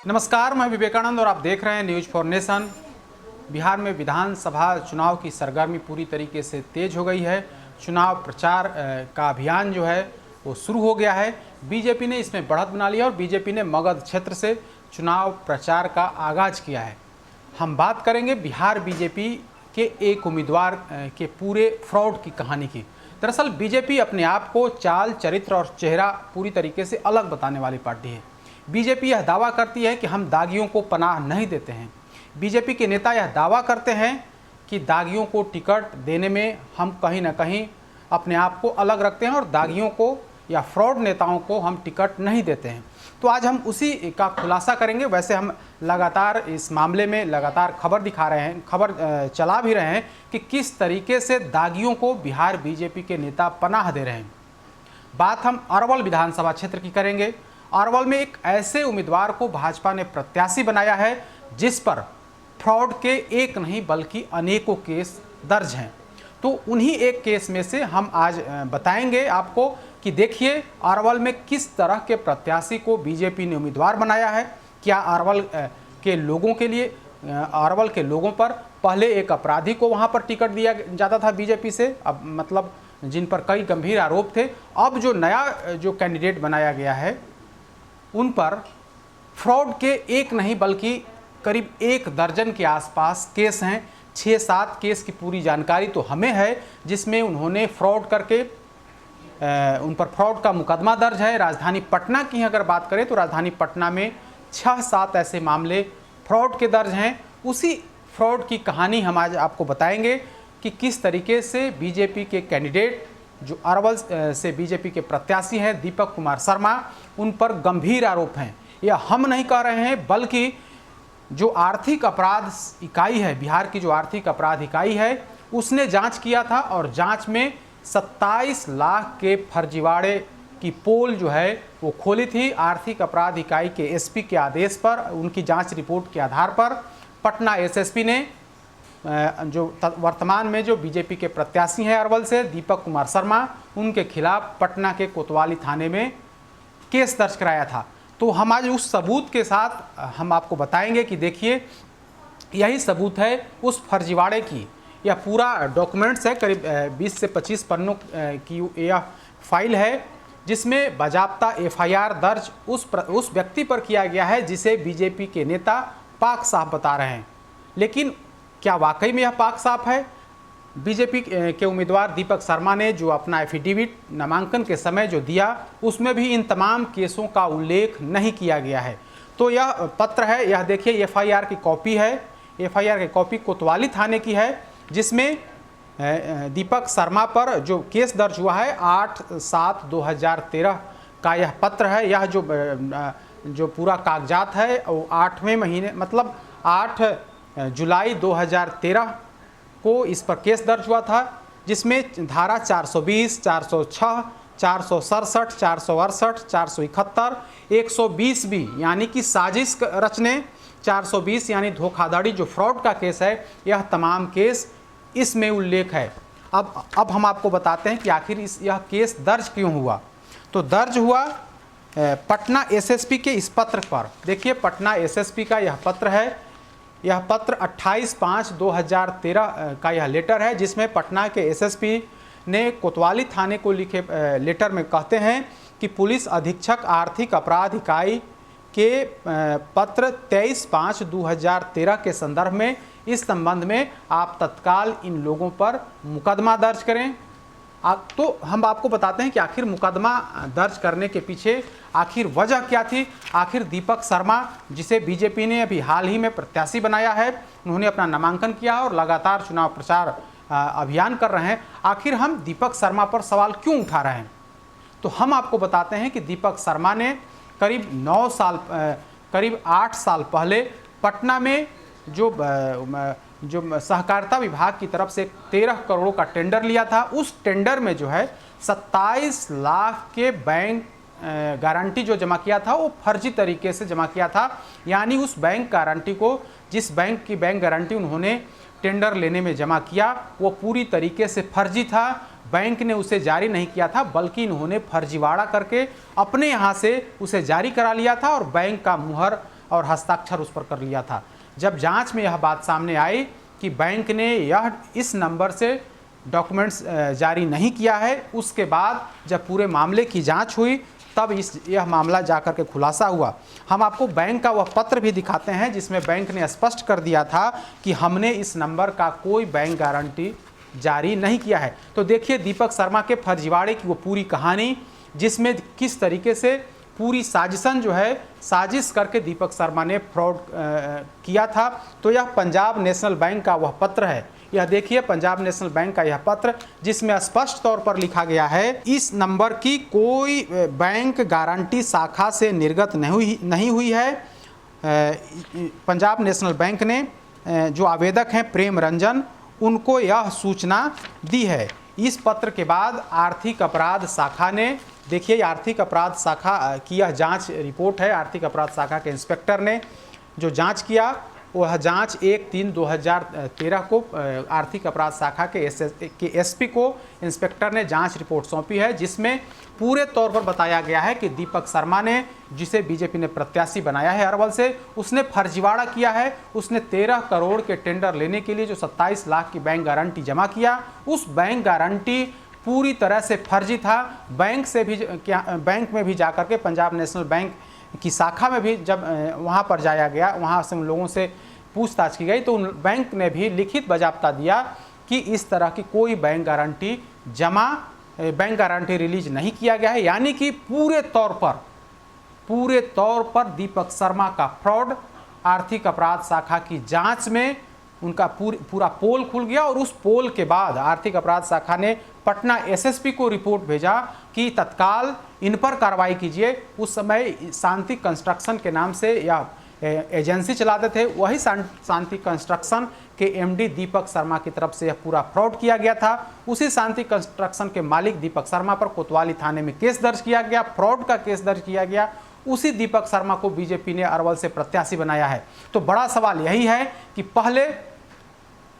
नमस्कार, मैं विवेकानंद और आप देख रहे हैं न्यूज फॉर नेशन। बिहार में विधानसभा चुनाव की सरगर्मी पूरी तरीके से तेज हो गई है। चुनाव प्रचार का अभियान जो है वो शुरू हो गया है। बीजेपी ने इसमें बढ़त बना लिया और बीजेपी ने मगध क्षेत्र से चुनाव प्रचार का आगाज किया है। हम बात करेंगे बिहार बीजेपी के एक उम्मीदवार के पूरे फ्रॉड की कहानी की। दरअसल बीजेपी अपने आप को चाल, चरित्र और चेहरा पूरी तरीके से अलग बताने वाली पार्टी है। बीजेपी यह दावा करती है कि हम दागियों को पनाह नहीं देते हैं। बीजेपी के नेता यह दावा करते हैं कि दागियों को टिकट देने में हम कहीं ना कहीं अपने आप को अलग रखते हैं और दागियों को या फ्रॉड नेताओं को हम टिकट नहीं देते हैं। तो आज हम उसी का खुलासा करेंगे। वैसे हम लगातार इस मामले में लगातार खबर दिखा रहे हैं, खबर चला भी रहे हैं कि किस तरीके से दागियों को बिहार बीजेपी के नेता पनाह दे रहे हैं। बात हम अरवल विधानसभा क्षेत्र की करेंगे। अरवल में एक ऐसे उम्मीदवार को भाजपा ने प्रत्याशी बनाया है जिस पर फ्रॉड के एक नहीं बल्कि अनेकों केस दर्ज हैं। तो उन्हीं एक केस में से हम आज बताएंगे आपको कि देखिए अरवल में किस तरह के प्रत्याशी को बीजेपी ने उम्मीदवार बनाया है। क्या अरवल के लोगों के लिए, अरवल के लोगों पर पहले एक अपराधी को वहां पर टिकट दिया जाता था बीजेपी से, अब मतलब जिन पर कई गंभीर आरोप थे, अब जो नया जो कैंडिडेट बनाया गया है उन पर फ्रॉड के एक नहीं बल्कि करीब 1 दर्जन के आसपास केस हैं। 6-7 केस की पूरी जानकारी तो हमें है जिसमें उन्होंने फ्रॉड करके उन पर फ्रॉड का मुकदमा दर्ज है। राजधानी पटना की अगर बात करें तो राजधानी पटना में 6-7 ऐसे मामले फ्रॉड के दर्ज हैं। उसी फ्रॉड की कहानी हम आज आपको बताएंगे कि किस तरीके से बीजेपी के कैंडिडेट जो अरवल से बीजेपी के प्रत्याशी हैं दीपक कुमार शर्मा, उन पर गंभीर आरोप हैं। यह हम नहीं कह रहे हैं बल्कि जो आर्थिक अपराध इकाई है, बिहार की जो आर्थिक अपराध इकाई है, उसने जांच किया था और जांच में 27 लाख के फर्जीवाड़े की पोल जो है वो खोली थी। आर्थिक अपराध इकाई के एसपी के आदेश पर, उनकी जांच रिपोर्ट के आधार पर पटना एसएसपी ने जो वर्तमान में जो बीजेपी के प्रत्याशी हैं अरवल से दीपक कुमार शर्मा, उनके खिलाफ पटना के कोतवाली थाने में केस दर्ज कराया था। तो हम आज उस सबूत के साथ हम आपको बताएंगे कि देखिए यही सबूत है उस फर्जीवाड़े की। यह पूरा डॉक्यूमेंट्स है, करीब 20 से 25 पन्नों की यह फाइल है जिसमें बाजाप्ता एफआईआर दर्ज उस व्यक्ति पर किया गया है जिसे बीजेपी के नेता पाक साफ बता रहे हैं। लेकिन क्या वाकई में यह पाक साफ है? बीजेपी के उम्मीदवार दीपक शर्मा ने जो अपना एफिडेविट नामांकन के समय जो दिया उसमें भी इन तमाम केसों का उल्लेख नहीं किया गया है। तो यह पत्र है, यह देखिए एफआईआर की कॉपी है। एफआईआर की कॉपी कोतवाली थाने की है जिसमें दीपक शर्मा पर जो केस दर्ज हुआ है 8/7/2013 का यह पत्र है। यह जो पूरा कागजात है वो 8वें महीने मतलब 8 जुलाई 2013 को इस पर केस दर्ज हुआ था जिसमें धारा 420, 406, 467, 468, 471, 120 भी यानी कि साजिश रचने, 420 यानी धोखाधड़ी जो फ्रॉड का केस है, यह तमाम केस इसमें उल्लेख है। अब हम आपको बताते हैं कि आखिर यह केस दर्ज क्यों हुआ। तो दर्ज हुआ पटना एसएसपी के इस पत्र पर। देखिए पटना एसएसपी का यह पत्र है। यह पत्र 28/5/2013 का यह लेटर है जिसमें पटना के एसएसपी ने कोतवाली थाने को लिखे लेटर में कहते हैं कि पुलिस अधीक्षक आर्थिक अपराध इकाई के पत्र 23/5/2013 के संदर्भ में इस संबंध में आप तत्काल इन लोगों पर मुकदमा दर्ज करें। तो हम आपको बताते हैं कि आखिर मुकदमा दर्ज करने के पीछे आखिर वजह क्या थी। आखिर दीपक शर्मा, जिसे बीजेपी ने अभी हाल ही में प्रत्याशी बनाया है, उन्होंने अपना नामांकन किया और लगातार चुनाव प्रचार अभियान कर रहे हैं। आखिर हम दीपक शर्मा पर सवाल क्यों उठा रहे हैं? तो हम आपको बताते हैं कि दीपक शर्मा ने करीब 8 साल पहले पटना में जो सहकारिता विभाग की तरफ से 13 करोड़ का टेंडर लिया था, उस टेंडर में जो है 27 लाख के बैंक गारंटी जो जमा किया था वो फर्जी तरीके से जमा किया था। यानी उस बैंक गारंटी को, जिस बैंक की बैंक गारंटी उन्होंने टेंडर लेने में जमा किया, वो पूरी तरीके से फर्जी था। बैंक ने उसे जारी नहीं किया था, बल्कि इन्होंने फर्जीवाड़ा करके अपने यहाँ से उसे जारी करा लिया था और बैंक का मुहर और हस्ताक्षर उस पर कर लिया था। जब जांच में यह बात सामने आई कि बैंक ने इस नंबर से डॉक्यूमेंट्स जारी नहीं किया है, उसके बाद जब पूरे मामले की जांच हुई तब यह मामला जाकर के खुलासा हुआ। हम आपको बैंक का वह पत्र भी दिखाते हैं जिसमें बैंक ने स्पष्ट कर दिया था कि हमने इस नंबर का कोई बैंक गारंटी जारी नहीं किया है। तो देखिए दीपक शर्मा के फर्जीवाड़े की वो पूरी कहानी, जिसमें किस तरीके से पूरी साजिशन जो है साजिश करके दीपक शर्मा ने फ्रॉड किया था। तो यह पंजाब नेशनल बैंक का वह पत्र है। यह देखिए पंजाब नेशनल बैंक का यह पत्र, जिसमें स्पष्ट तौर पर लिखा गया है इस नंबर की कोई बैंक गारंटी शाखा से निर्गत नहीं हुई है। पंजाब नेशनल बैंक ने जो आवेदक हैं प्रेम रंजन, उनको यह सूचना दी है। इस पत्र के बाद आर्थिक अपराध शाखा ने, देखिए आर्थिक अपराध शाखा की यह जांच रिपोर्ट है। आर्थिक अपराध शाखा के इंस्पेक्टर ने जो जांच किया, वह जांच 1/3/2013 को आर्थिक अपराध शाखा के एसपी को इंस्पेक्टर ने जांच रिपोर्ट सौंपी है, जिसमें पूरे तौर पर बताया गया है कि दीपक शर्मा ने, जिसे बीजेपी ने प्रत्याशी बनाया है अरवल से, उसने फर्जीवाड़ा किया है। उसने 13 करोड़ के टेंडर लेने के लिए जो 27 लाख की बैंक गारंटी जमा किया, उस बैंक गारंटी पूरी तरह से फर्जी था। बैंक में भी जाकर के पंजाब नेशनल बैंक की शाखा में भी जब वहाँ पर जाया गया, वहाँ से उन लोगों से पूछताछ की गई तो उन बैंक ने भी लिखित बजाबता दिया कि इस तरह की कोई बैंक गारंटी रिलीज नहीं किया गया है। यानी कि पूरे तौर पर दीपक शर्मा का फ्रॉड आर्थिक अपराध शाखा की जांच में उनका पूरा पोल खुल गया। और उस पोल के बाद आर्थिक अपराध शाखा ने पटना एसएसपी को रिपोर्ट भेजा कि तत्काल इन पर कार्रवाई कीजिए। उस समय शांति कंस्ट्रक्शन के नाम से यह एजेंसी चलाते थे, वही शांति कंस्ट्रक्शन के एमडी दीपक शर्मा की तरफ से यह पूरा फ्रॉड किया गया था। उसी शांति कंस्ट्रक्शन के मालिक दीपक शर्मा पर कोतवाली थाने में केस दर्ज किया गया, फ्रॉड का केस दर्ज किया गया। उसी दीपक शर्मा को बीजेपी ने अरवल से प्रत्याशी बनाया है। तो बड़ा सवाल यही है कि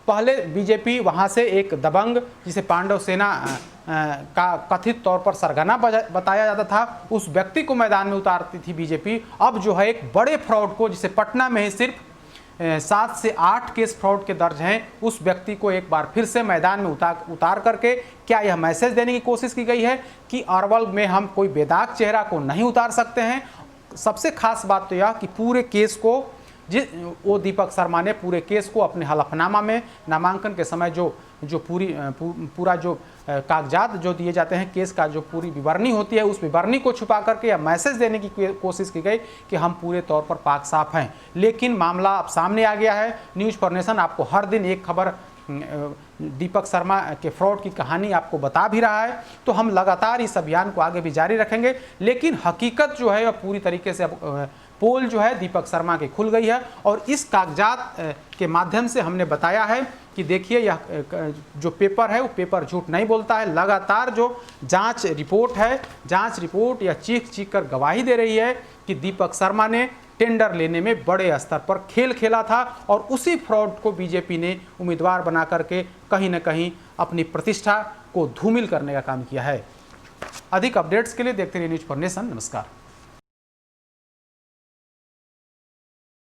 पहले बीजेपी वहाँ से एक दबंग, जिसे पांडव सेना का कथित तौर पर सरगना बताया जाता था, उस व्यक्ति को मैदान में उतारती थी बीजेपी। अब जो है एक बड़े फ्रॉड को, जिसे पटना में ही सिर्फ 7 से 8 केस फ्रॉड के दर्ज हैं, उस व्यक्ति को एक बार फिर से मैदान में उतार करके क्या यह मैसेज देने की कोशिश की गई है कि अरवल में हम कोई बेदाग चेहरा को नहीं उतार सकते हैं। सबसे खास बात तो यह कि पूरे केस को वो दीपक शर्मा ने पूरे केस को अपने हलफनामा में नामांकन के समय जो पूरा जो कागजात जो दिए जाते हैं, केस का जो पूरी विवरणी होती है, उस विवरणी को छुपा करके यह मैसेज देने की कोशिश की गई कि हम पूरे तौर पर पाक साफ हैं। लेकिन मामला अब सामने आ गया है। न्यूज़ फॉर नेशन आपको हर दिन एक खबर दीपक शर्मा के फ्रॉड की कहानी आपको बता भी रहा है। तो हम लगातार इस अभियान को आगे भी जारी रखेंगे। लेकिन हकीकत जो है वह पूरी तरीके से पोल जो है दीपक शर्मा की खुल गई है। और इस कागजात के माध्यम से हमने बताया है कि देखिए यह जो पेपर है वो पेपर झूठ नहीं बोलता है। लगातार जो जांच रिपोर्ट है, जांच रिपोर्ट यह चीख कर गवाही दे रही है कि दीपक शर्मा ने टेंडर लेने में बड़े स्तर पर खेल खेला था और उसी फ्रॉड को बीजेपी ने उम्मीदवार बना करके कहीं न कहीं अपनी प्रतिष्ठा को धूमिल करने का काम किया है। अधिक अपडेट्स के लिए देखते रहिए न्यूज़ फॉर नेशन। नमस्कार।